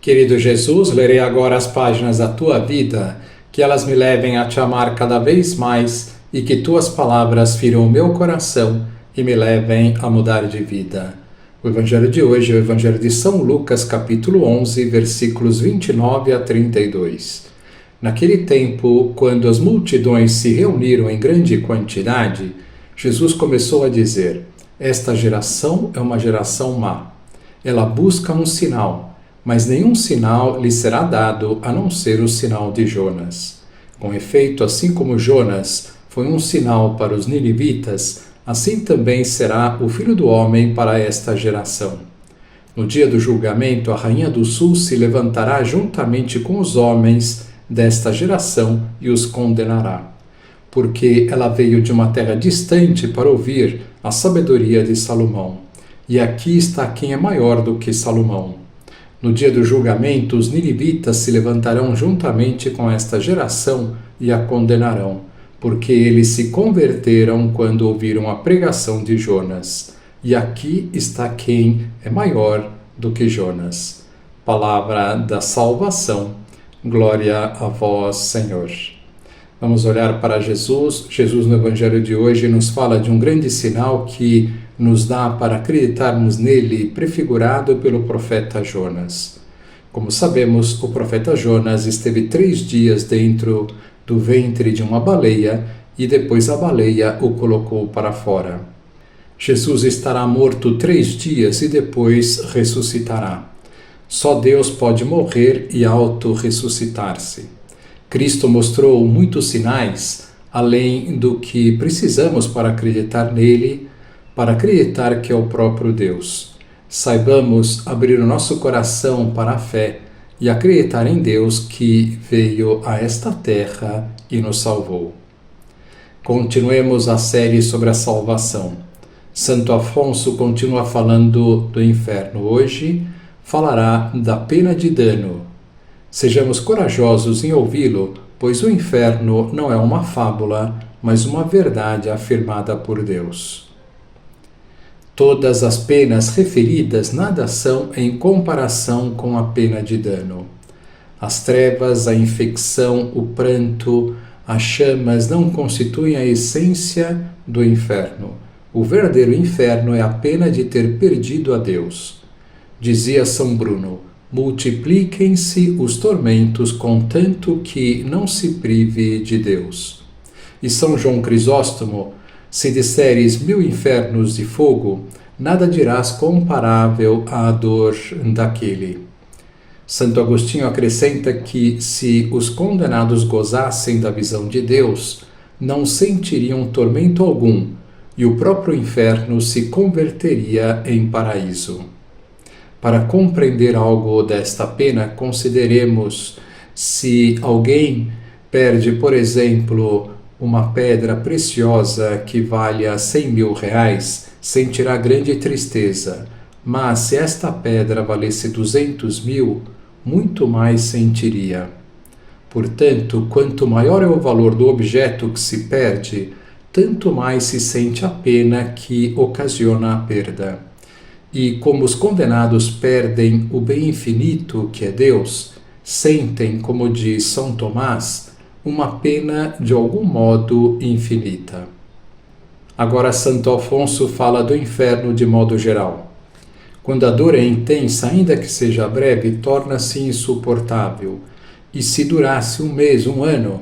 Querido Jesus, lerei agora as páginas da Tua vida, que elas me levem a Te amar cada vez mais e que Tuas palavras firam o meu coração e me levem a mudar de vida. O Evangelho de hoje é o Evangelho de São Lucas, capítulo 11, versículos 29 a 32. Naquele tempo, quando as multidões se reuniram em grande quantidade, Jesus começou a dizer: Esta geração é uma geração má. Ela busca um sinal, mas nenhum sinal lhe será dado a não ser o sinal de Jonas. Com efeito, assim como Jonas foi um sinal para os ninivitas, assim também será o Filho do Homem para esta geração. No dia do julgamento, a Rainha do Sul se levantará juntamente com os homens desta geração e os condenará, porque ela veio de uma terra distante para ouvir a sabedoria de Salomão. E aqui está quem é maior do que Salomão. No dia do julgamento, os ninivitas se levantarão juntamente com esta geração e a condenarão, porque eles se converteram quando ouviram a pregação de Jonas. E aqui está quem é maior do que Jonas. Palavra da salvação. Glória a vós, Senhor. Vamos olhar para Jesus. Jesus, no Evangelho de hoje, nos fala de um grande sinal que nos dá para acreditarmos nele, prefigurado pelo profeta Jonas. Como sabemos, o profeta Jonas esteve 3 dias dentro do ventre de uma baleia e depois a baleia o colocou para fora. Jesus estará morto 3 dias e depois ressuscitará. Só Deus pode morrer e auto-ressuscitar-se. Cristo mostrou muitos sinais, além do que precisamos para acreditar nele, para acreditar que é o próprio Deus. Saibamos abrir o nosso coração para a fé e acreditar em Deus que veio a esta terra e nos salvou. Continuemos a série sobre a salvação. Santo Afonso continua falando do inferno. Hoje falará da pena de dano. Sejamos corajosos em ouvi-lo, pois o inferno não é uma fábula, mas uma verdade afirmada por Deus. Todas as penas referidas nada são em comparação com a pena de dano. As trevas, a infecção, o pranto, as chamas não constituem a essência do inferno. O verdadeiro inferno é a pena de ter perdido a Deus. Dizia São Bruno: multipliquem-se os tormentos, contanto que não se prive de Deus. E São João Crisóstomo: se disseres 1000 infernos de fogo, nada dirás comparável à dor daquele. Santo Agostinho acrescenta que, se os condenados gozassem da visão de Deus, não sentiriam tormento algum, e o próprio inferno se converteria em paraíso. Para compreender algo desta pena, consideremos se alguém perde, por exemplo, uma pedra preciosa que valha 100.000 reais, sentirá grande tristeza. Mas se esta pedra valesse 200.000, muito mais sentiria. Portanto, quanto maior é o valor do objeto que se perde, tanto mais se sente a pena que ocasiona a perda. E como os condenados perdem o bem infinito, que é Deus, sentem, como diz São Tomás, uma pena de algum modo infinita. Agora Santo Afonso fala do inferno de modo geral. Quando a dor é intensa, ainda que seja breve, torna-se insuportável. E se durasse 1 mês, 1 ano,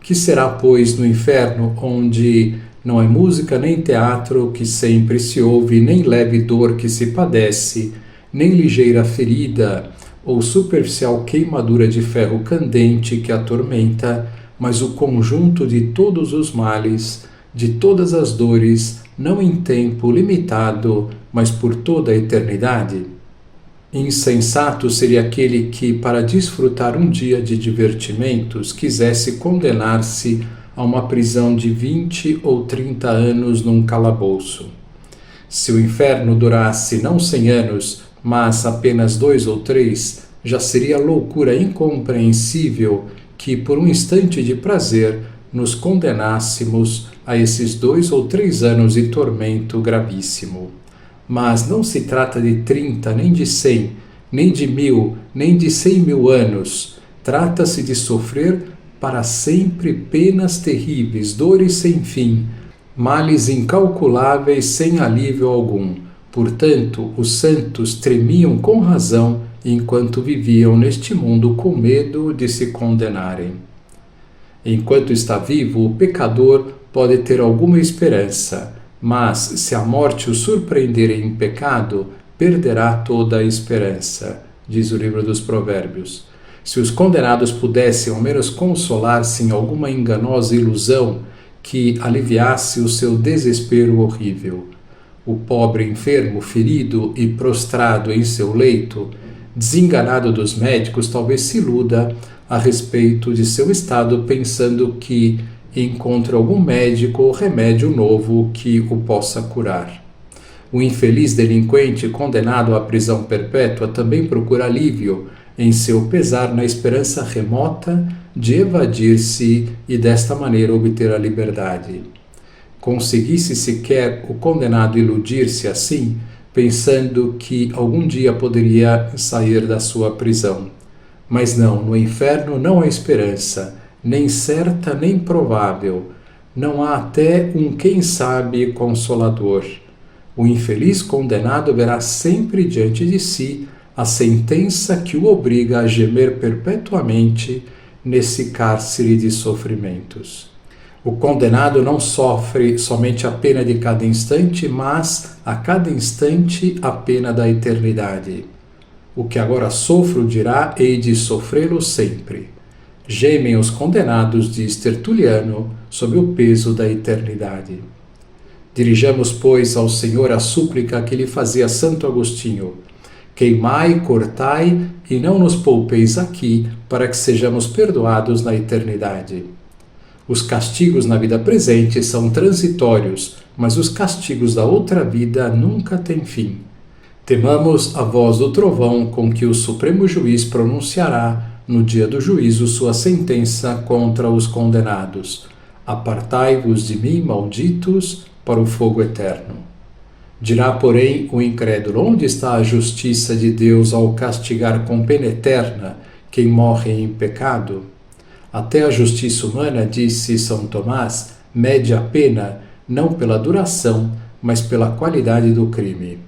que será, pois, no inferno, onde não é música nem teatro que sempre se ouve, nem leve dor que se padece, nem ligeira ferida ou superficial queimadura de ferro candente que atormenta, mas o conjunto de todos os males, de todas as dores, não em tempo limitado, mas por toda a eternidade? Insensato seria aquele que, para desfrutar um dia de divertimentos, quisesse condenar-se a uma prisão de 20 ou 30 anos num calabouço. Se o inferno durasse não 100 anos, mas apenas 2 ou 3, já seria loucura incompreensível que, por um instante de prazer, nos condenássemos a esses 2 ou 3 anos de tormento gravíssimo. Mas não se trata de 30, nem de 100, nem de 1000, nem de 100.000 anos. Trata-se de sofrer para sempre penas terríveis, dores sem fim, males incalculáveis sem alívio algum. Portanto, os santos tremiam com razão enquanto viviam neste mundo com medo de se condenarem. Enquanto está vivo, o pecador pode ter alguma esperança, mas se a morte o surpreender em pecado, perderá toda a esperança, diz o livro dos Provérbios. Se os condenados pudessem ao menos consolar-se em alguma enganosa ilusão que aliviasse o seu desespero horrível. O pobre enfermo, ferido e prostrado em seu leito, desenganado dos médicos, talvez se iluda a respeito de seu estado, pensando que encontra algum médico ou remédio novo que o possa curar. O infeliz delinquente condenado à prisão perpétua também procura alívio em seu pesar na esperança remota de evadir-se e desta maneira obter a liberdade. Conseguisse sequer o condenado iludir-se assim, pensando que algum dia poderia sair da sua prisão. Mas não, no inferno não há esperança, nem certa nem provável. Não há até um quem sabe consolador. O infeliz condenado verá sempre diante de si a sentença que o obriga a gemer perpetuamente nesse cárcere de sofrimentos. O condenado não sofre somente a pena de cada instante, mas a cada instante a pena da eternidade. O que agora sofro, dirá, hei de sofrê-lo sempre. Gemem os condenados, diz Tertuliano, sob o peso da eternidade. Dirijamos, pois, ao Senhor a súplica que lhe fazia Santo Agostinho: queimai, cortai e não nos poupeis aqui, para que sejamos perdoados na eternidade. Os castigos na vida presente são transitórios, mas os castigos da outra vida nunca têm fim. Temamos a voz do trovão com que o Supremo Juiz pronunciará, no dia do juízo, sua sentença contra os condenados. Apartai-vos de mim, malditos, para o fogo eterno. Dirá, porém, o incrédulo: onde está a justiça de Deus ao castigar com pena eterna quem morre em pecado? Até a justiça humana, disse São Tomás, mede a pena não pela duração, mas pela qualidade do crime.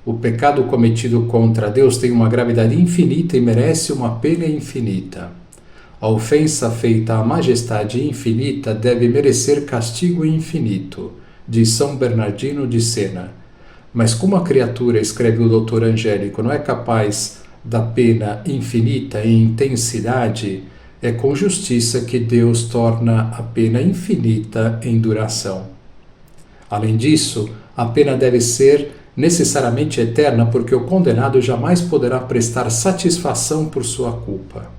O pecado cometido contra Deus tem uma gravidade infinita e merece uma pena infinita. A ofensa feita à majestade infinita deve merecer castigo infinito, diz São Bernardino de Sena. Mas como a criatura, escreve o doutor Angélico, não é capaz da pena infinita em intensidade, é com justiça que Deus torna a pena infinita em duração. Além disso, a pena deve ser necessariamente eterna, porque o condenado jamais poderá prestar satisfação por sua culpa.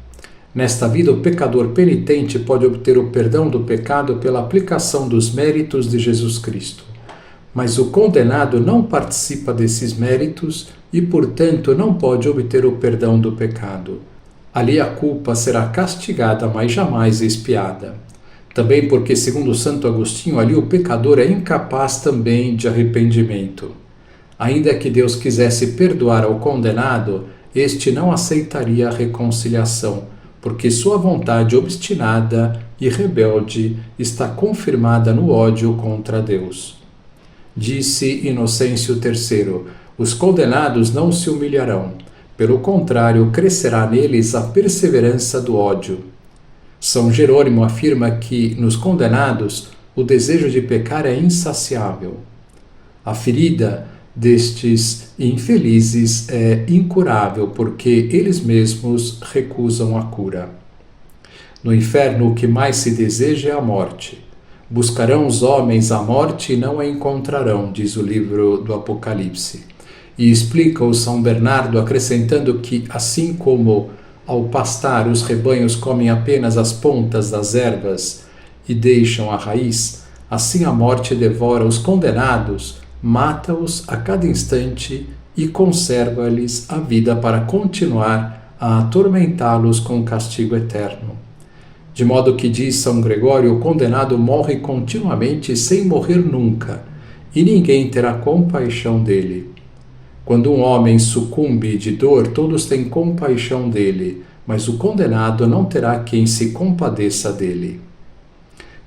Nesta vida, o pecador penitente pode obter o perdão do pecado pela aplicação dos méritos de Jesus Cristo. Mas o condenado não participa desses méritos e, portanto, não pode obter o perdão do pecado. Ali a culpa será castigada, mas jamais expiada. Também porque, segundo Santo Agostinho, ali o pecador é incapaz também de arrependimento. Ainda que Deus quisesse perdoar ao condenado, este não aceitaria a reconciliação, porque sua vontade obstinada e rebelde está confirmada no ódio contra Deus. Disse Inocêncio III: os condenados não se humilharão, pelo contrário, crescerá neles a perseverança do ódio. São Jerônimo afirma que, nos condenados, o desejo de pecar é insaciável. A ferida destes infelizes é incurável, porque eles mesmos recusam a cura. No inferno, o que mais se deseja é a morte. Buscarão os homens a morte e não a encontrarão, diz o livro do Apocalipse. E explica o São Bernardo, acrescentando que, assim como ao pastar os rebanhos comem apenas as pontas das ervas e deixam a raiz, assim a morte devora os condenados, mata-os a cada instante e conserva-lhes a vida para continuar a atormentá-los com castigo eterno. De modo que, diz São Gregório, o condenado morre continuamente sem morrer nunca, e ninguém terá compaixão dele. Quando um homem sucumbe de dor, todos têm compaixão dele, mas o condenado não terá quem se compadeça dele.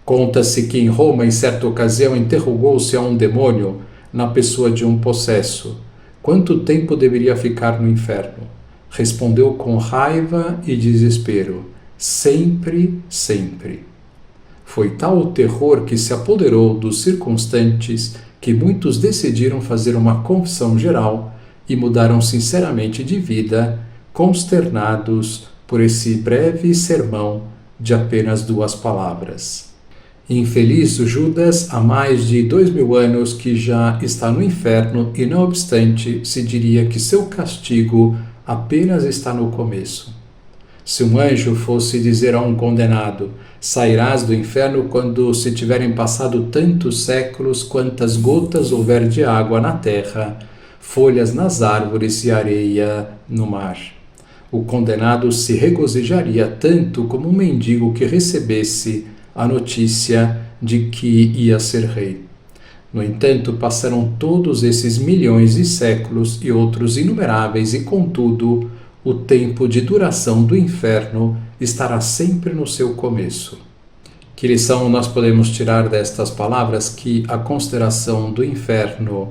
Conta-se que em Roma, em certa ocasião, interrogou-se a um demônio na pessoa de um possesso: quanto tempo deveria ficar no inferno? Respondeu com raiva e desespero: sempre, sempre. Foi tal o terror que se apoderou dos circunstantes que muitos decidiram fazer uma confissão geral e mudaram sinceramente de vida, consternados por esse breve sermão de apenas 2 palavras. Infeliz Judas, há mais de 2000 anos que já está no inferno e, não obstante, se diria que seu castigo apenas está no começo. Se um anjo fosse dizer a um condenado: sairás do inferno quando se tiverem passado tantos séculos quantas gotas houver de água na terra, folhas nas árvores e areia no mar, o condenado se regozijaria tanto como um mendigo que recebesse a notícia de que ia ser rei. No entanto, passaram todos esses milhões de séculos e outros inumeráveis, e contudo, o tempo de duração do inferno estará sempre no seu começo. Que lição nós podemos tirar destas palavras? Que a consideração do inferno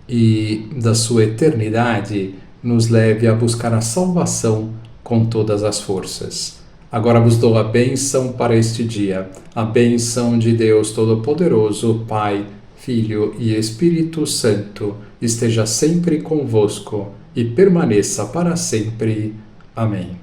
e da sua eternidade nos leve a buscar a salvação com todas as forças. Agora vos dou a bênção para este dia, a bênção de Deus Todo-Poderoso, Pai, Filho e Espírito Santo, esteja sempre convosco e permaneça para sempre. Amém.